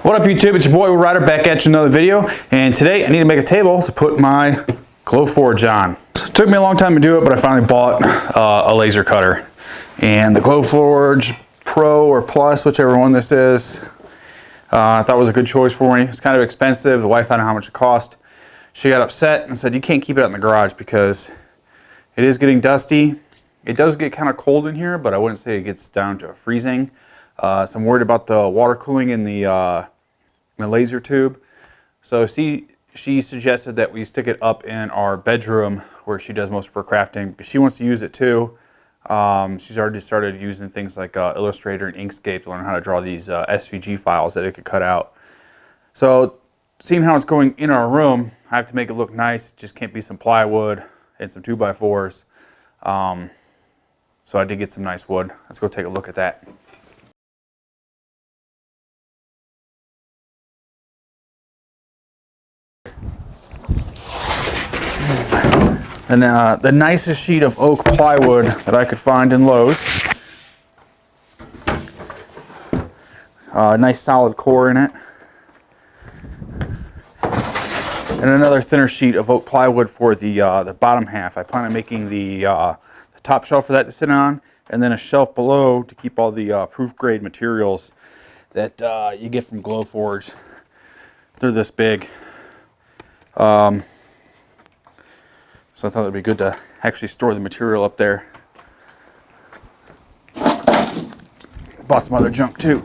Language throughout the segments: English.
What up YouTube, it's your boy Ryder back at you another video, and today I need to make a table to put my Glowforge on. It took me a long time to do it, but I finally bought a laser cutter. And the Glowforge Pro or Plus, whichever one this is, I thought was a good choice for me. It's kind of expensive. The wife, I don't know how much it cost. She got upset and said, you can't keep it out in the garage because it is getting dusty. It does get kind of cold in here, but I wouldn't say it gets down to freezing. So I'm worried about the water cooling in the laser tube. So she suggested that we stick it up in our bedroom where she does most of her crafting because she wants to use it too. She's already started using things like Illustrator and Inkscape to learn how to draw these SVG files that it could cut out. So seeing how it's going in our room, I have to make it look nice. It just can't be some plywood and some 2x4s. So I did get some nice wood. Let's go take a look at that. And the nicest sheet of oak plywood that I could find in Lowe's. Nice solid core in it. And another thinner sheet of oak plywood for the bottom half. I plan on making the top shelf for that to sit on, and then a shelf below to keep all the proof grade materials that you get from Glowforge. They're this big. So I thought it'd be good to actually store the material up there. Bought some other junk too.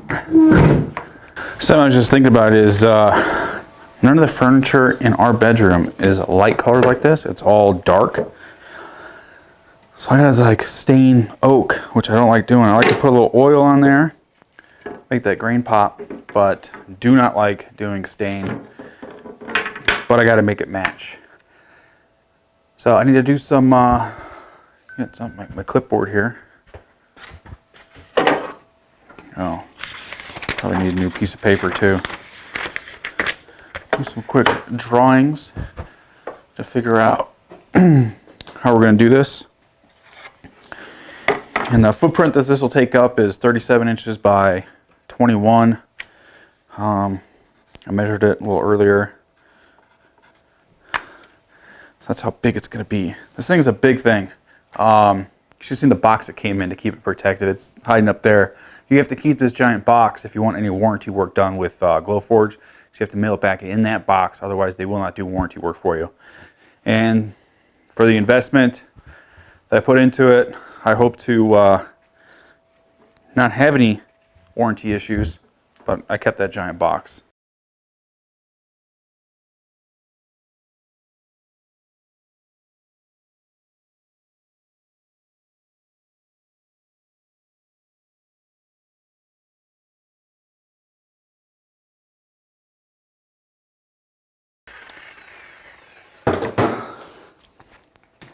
Something I was just thinking about is none of the furniture in our bedroom is light colored like this. It's all dark. So I gotta like stain oak, which I don't like doing. I like to put a little oil on there, make that grain pop, but do not like doing stain. But I gotta make it match. So I need to do some, get some my clipboard here. Oh, probably need a new piece of paper too. Do some quick drawings to figure out how we're going to do this. And the footprint that this will take up is 37 inches by 21. I measured it a little earlier. That's how big it's going to be. This thing is a big thing. You should have seen the box it came in to keep it protected. It's hiding up there. You have to keep this giant box if you want any warranty work done with Glowforge. So you have to mail it back in that box. Otherwise, they will not do warranty work for you. And for the investment that I put into it, I hope to not have any warranty issues. But I kept that giant box.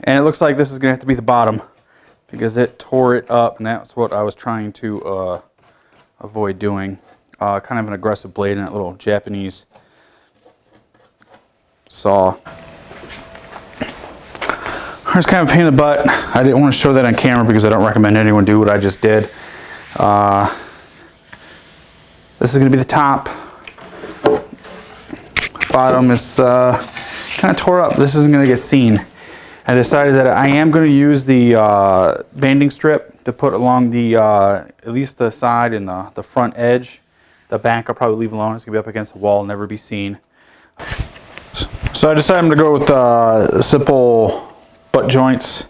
And it looks like this is going to have to be the bottom because it tore it up, and that's what I was trying to avoid doing. Kind of an aggressive blade in that little Japanese saw. It's kind of a pain in the butt. I didn't want to show that on camera because I don't recommend anyone do what I just did. This is going to be the top. Bottom is kind of tore up. This isn't going to get seen. I decided that I am going to use the banding strip to put along the at least the side and the front edge. The back I'll probably leave alone. It's going to be up against the wall, never be seen. So I decided I'm going to go with simple butt joints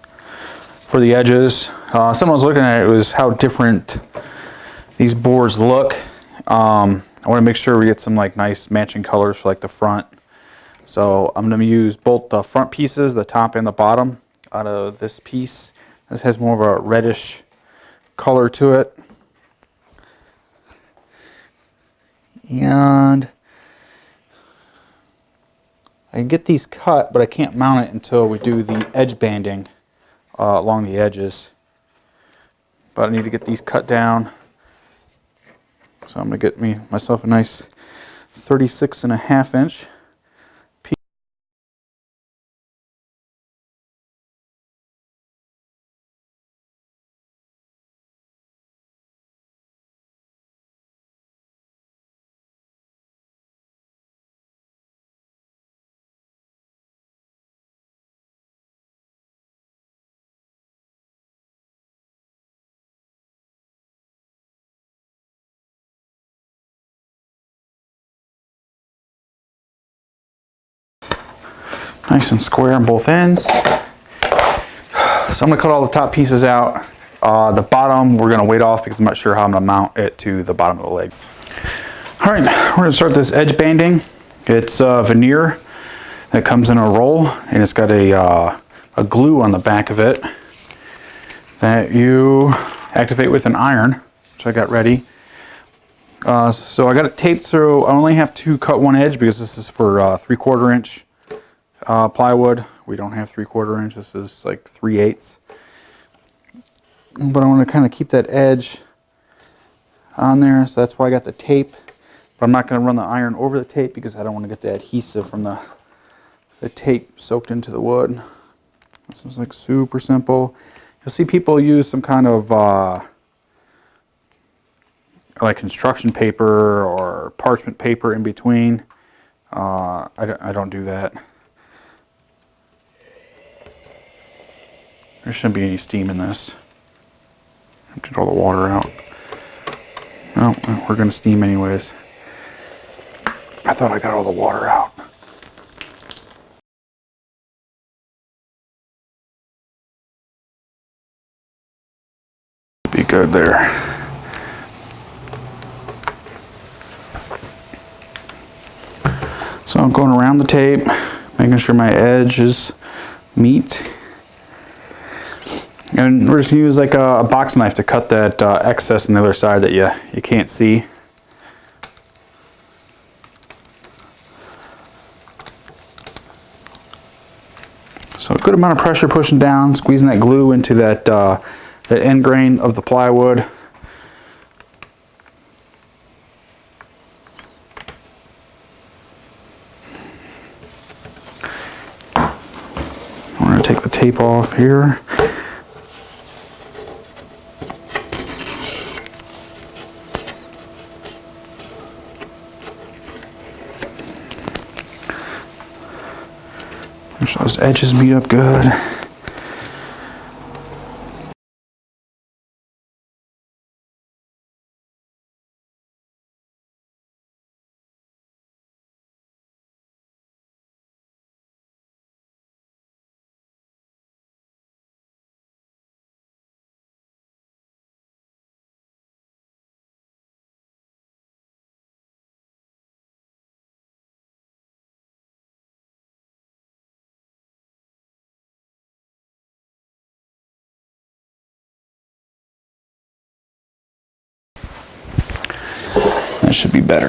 for the edges. Someone was looking at it, was how different these boards look. I want to make sure we get some like nice matching colors for like the front. So I'm going to use both the front pieces, the top and the bottom, out of this piece. This has more of a reddish color to it. And I can get these cut, but I can't mount it until we do the edge banding along the edges. But I need to get these cut down. So I'm going to get myself a nice 36.5 inch. Nice and square on both ends. So I'm gonna cut all the top pieces out. The bottom we're gonna weight off because I'm not sure how I'm gonna mount it to the bottom of the leg. All right, we're gonna start this edge banding. It's veneer that comes in a roll, and it's got a glue on the back of it that you activate with an iron, which I got ready. So I got it taped through. I only have to cut one edge because this is for 3/4 inch plywood. We don't have 3/4 inch. This is like 3/8. But I want to kind of keep that edge on there, so that's why I got the tape. But I'm not going to run the iron over the tape because I don't want to get the adhesive from the tape soaked into the wood. This is like super simple. You'll see people use some kind of like construction paper or parchment paper in between. I don't do that. There shouldn't be any steam in this. Emptied all the water out. No, we're gonna steam anyways. I thought I got all the water out. Be good there. So I'm going around the tape, making sure my edges meet. And we're just going to use like a box knife to cut that excess on the other side that you can't see. So a good amount of pressure pushing down, squeezing that glue into that end grain of the plywood. I'm going to take the tape off here. Make sure those edges meet up good. That should be better.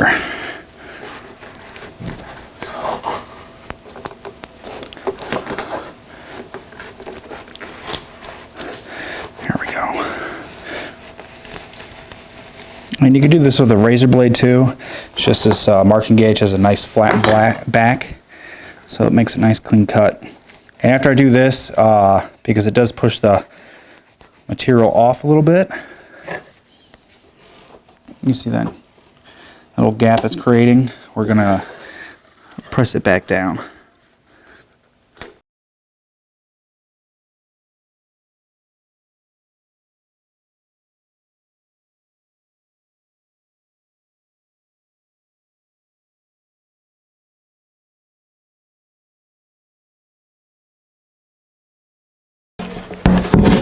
There we go. And you can do this with a razor blade too. It's just this marking gauge has a nice flat back, so it makes a nice clean cut. And after I do this, because it does push the material off a little bit, you see that little gap it's creating, we're gonna press it back down.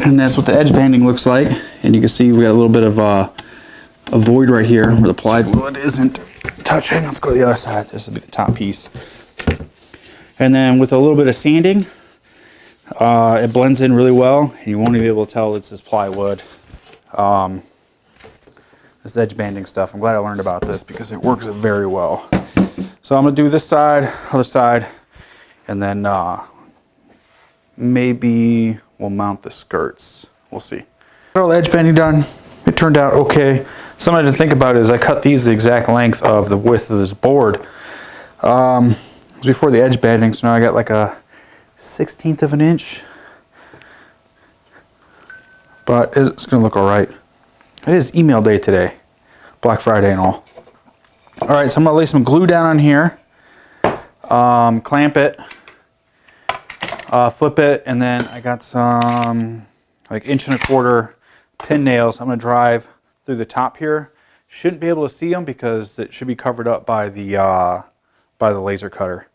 And that's what the edge banding looks like. And you can see we got a little bit of a void right here where the plywood isn't touching. Let's go to the other side. This will be the top piece. And then with a little bit of sanding, it blends in really well, and you won't even be able to tell it's this plywood. This edge banding stuff. I'm glad I learned about this because it works very well. So I'm gonna do this side, other side, and then maybe we'll mount the skirts. We'll see. Got all the edge banding done. It turned out okay. Something to think about is I cut these the exact length of the width of this board. It was before the edge banding, so now I got like a 1/16 of an inch. But it's gonna look all right. It is email day today, Black Friday and all. All right, so I'm gonna lay some glue down on here, clamp it, flip it, and then I got some like 1¼ inch pin nails. I'm gonna drive through the top here. Shouldn't be able to see them because it should be covered up by the laser cutter.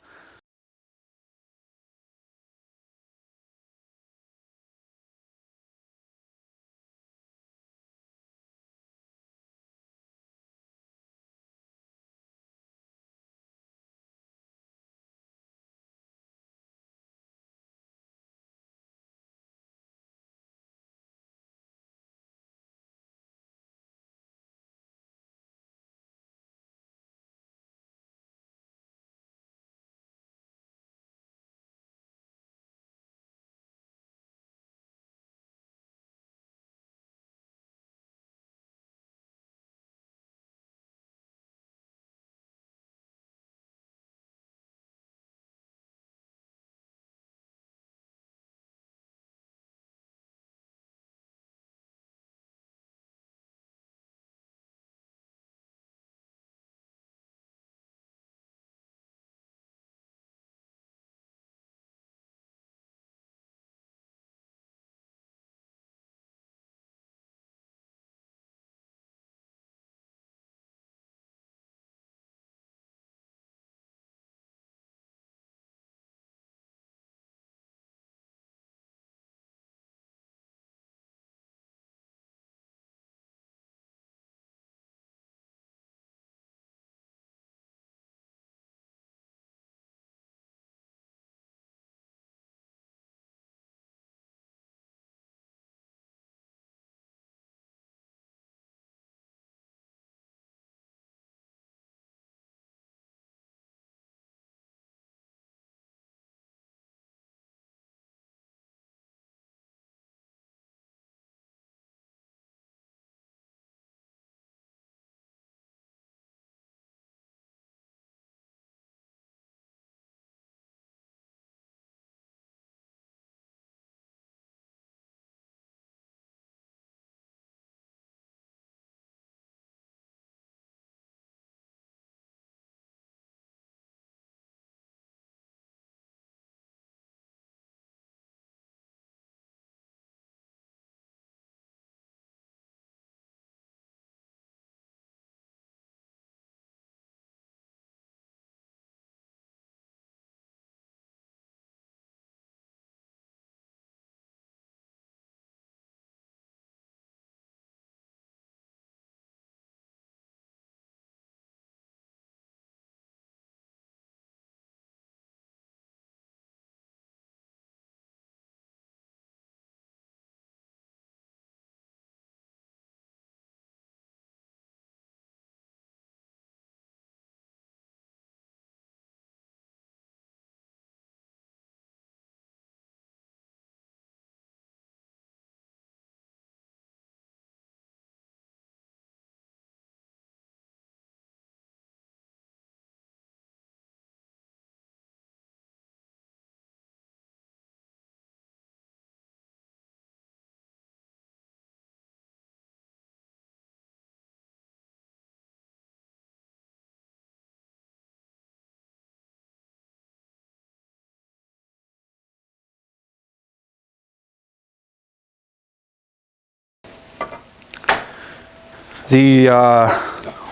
The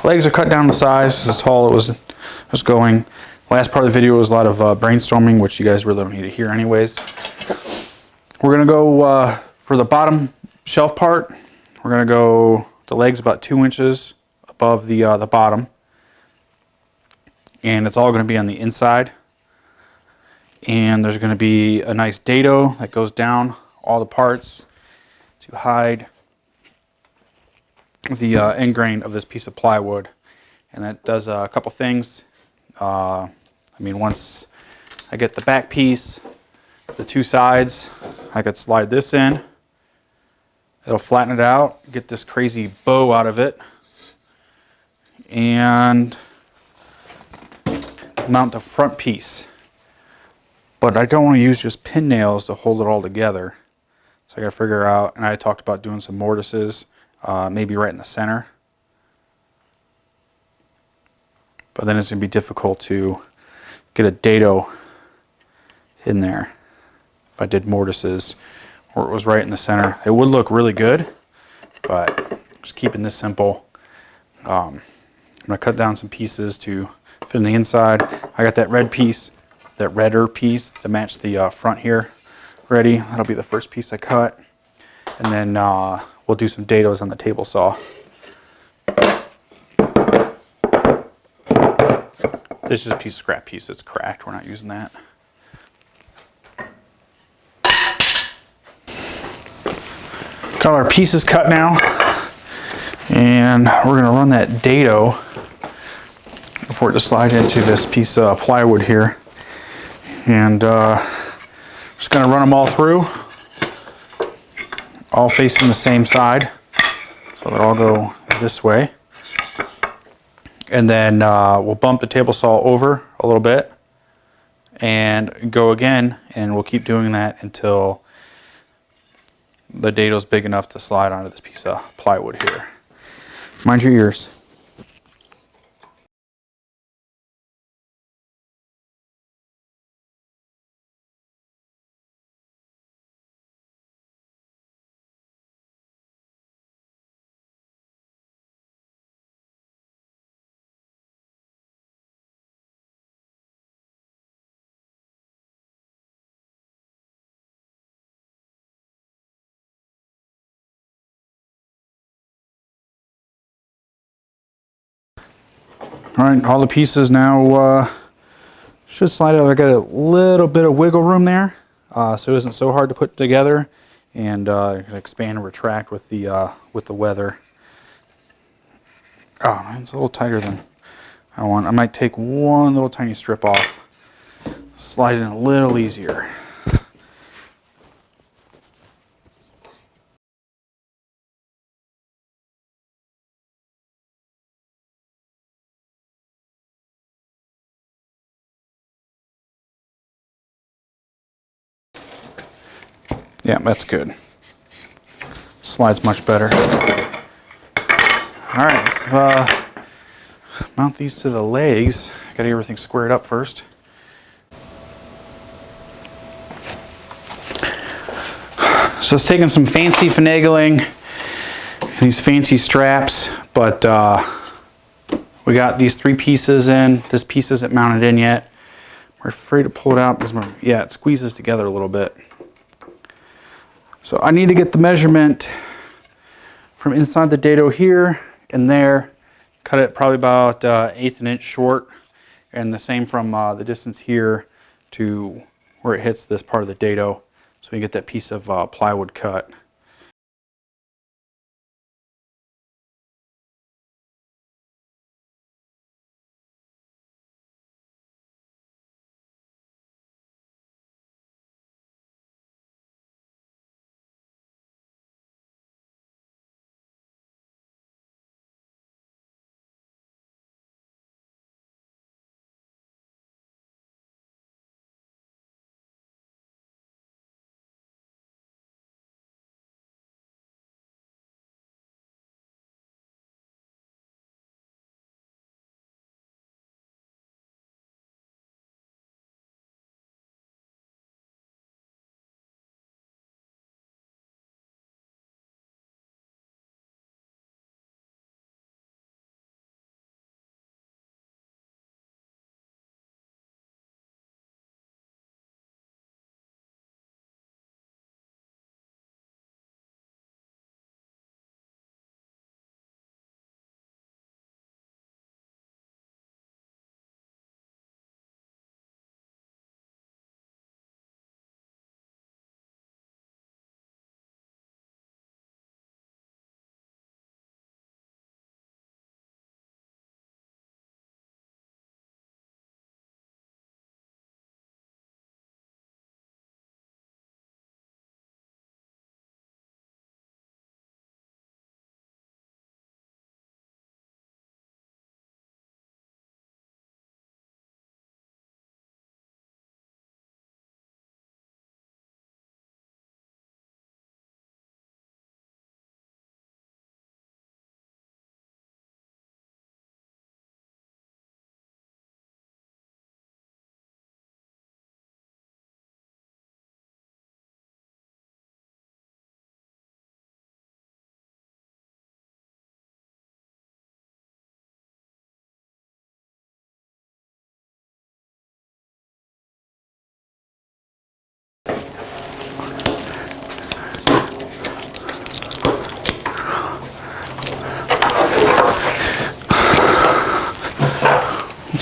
legs are cut down to size. This is tall it was going. Last part of the video was a lot of brainstorming, which you guys really don't need to hear anyways. We're gonna go for the bottom shelf part. We're gonna go the legs about 2 inches above the bottom, and it's all gonna be on the inside. And there's gonna be a nice dado that goes down all the parts to hide the end grain of this piece of plywood. And that does a couple things. I mean, once I get the back piece, the two sides, I could slide this in. It'll flatten it out, get this crazy bow out of it, and mount the front piece. But I don't want to use just pin nails to hold it all together. So I got to figure out, and I talked about doing some mortises, maybe right in the center. But then it's going to be difficult to get a dado in there. If I did mortises where it was right in the center, it would look really good, but just keeping this simple. I'm going to cut down some pieces to fit in the inside. I got that red piece, that redder piece to match the front here ready. That'll be the first piece I cut. And then we'll do some dados on the table saw. This is a piece of scrap piece that's cracked. We're not using that. Got our pieces cut now, and we're going to run that dado before it to slide into this piece of plywood here. And just going to run them all through, all facing the same side, so they'll all go this way. And then we'll bump the table saw over a little bit and go again, and we'll keep doing that until the dado's big enough to slide onto this piece of plywood here. Mind your ears. All right, all the pieces now should slide out. I got a little bit of wiggle room there, so it isn't so hard to put together, and you can expand and retract with the weather. Oh man, it's a little tighter than I want. I might take one little tiny strip off, slide it in a little easier. Yeah, that's good. Slides much better. All right, let's mount these to the legs. Got to get everything squared up first. So it's taking some fancy finagling, these fancy straps, but we got these 3 pieces in. This piece isn't mounted in yet. We're afraid to pull it out because yeah, it squeezes together a little bit. So I need to get the measurement from inside the dado here and there, cut it probably about 1/8 of an inch short, and the same from the distance here to where it hits this part of the dado, so we get that piece of plywood cut.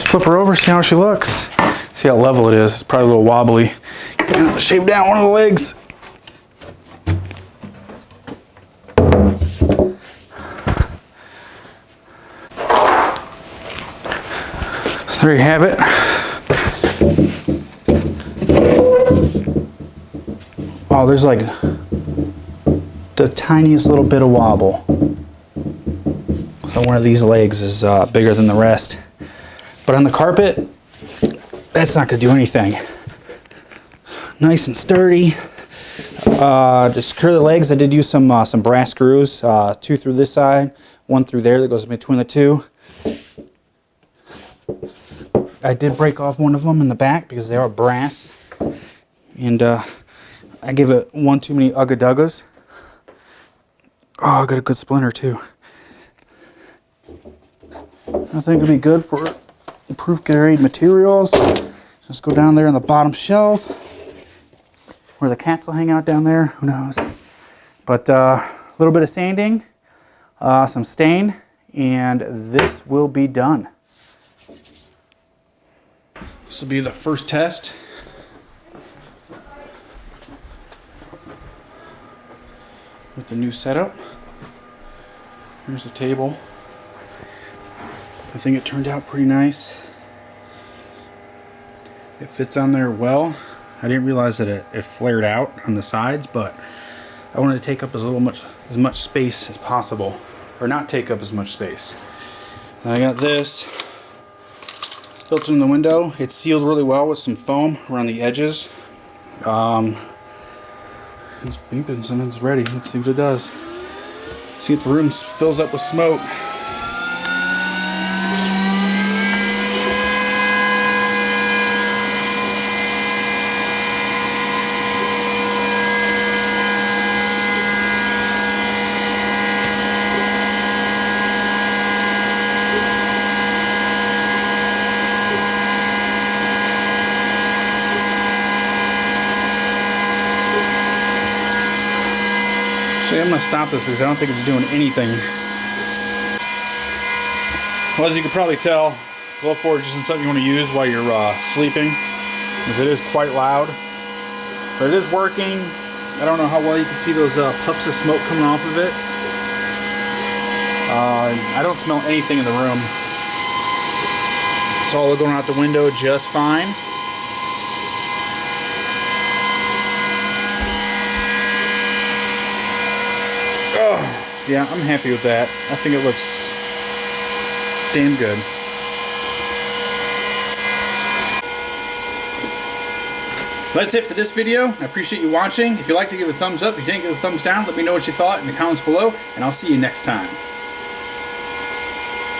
flip her over, see how she looks. See how level it is. It's probably a little wobbly. And shave down one of the legs. So there you have it. Oh, there's like the tiniest little bit of wobble. So one of these legs is bigger than the rest. But on the carpet, that's not going to do anything. Nice and sturdy. To secure the legs, I did use some brass screws. 2 through this side, 1 through there that goes between the two. I did break off one of them in the back because they are brass. And I gave it one too many ugga-duggas. Oh, I got a good splinter too. I think it'll be good for proof grade materials. Just go down there on the bottom shelf where the cats will hang out down there. Who knows? But a little bit of sanding, some stain, and this will be done. This will be the first test. With the new setup. Here's the table. I think it turned out pretty nice. It fits on there well. I didn't realize that it flared out on the sides, but I wanted to take up as much space as possible, or not take up as much space. And I got this built in the window. It's sealed really well with some foam around the edges. It's beeping, so it's ready. Let's see what it does. See if the room fills up with smoke. Actually, I'm going to stop this because I don't think it's doing anything. Well, as you can probably tell, Glowforge isn't something you want to use while you're sleeping, because it is quite loud. But it is working. I don't know how well you can see those puffs of smoke coming off of it. I don't smell anything in the room. It's all going out the window just fine. Yeah, I'm happy with that. I think it looks damn good. That's it for this video. I appreciate you watching. If you liked it, give it a thumbs up. If you didn't, give it a thumbs down. Let me know what you thought in the comments below, and I'll see you next time.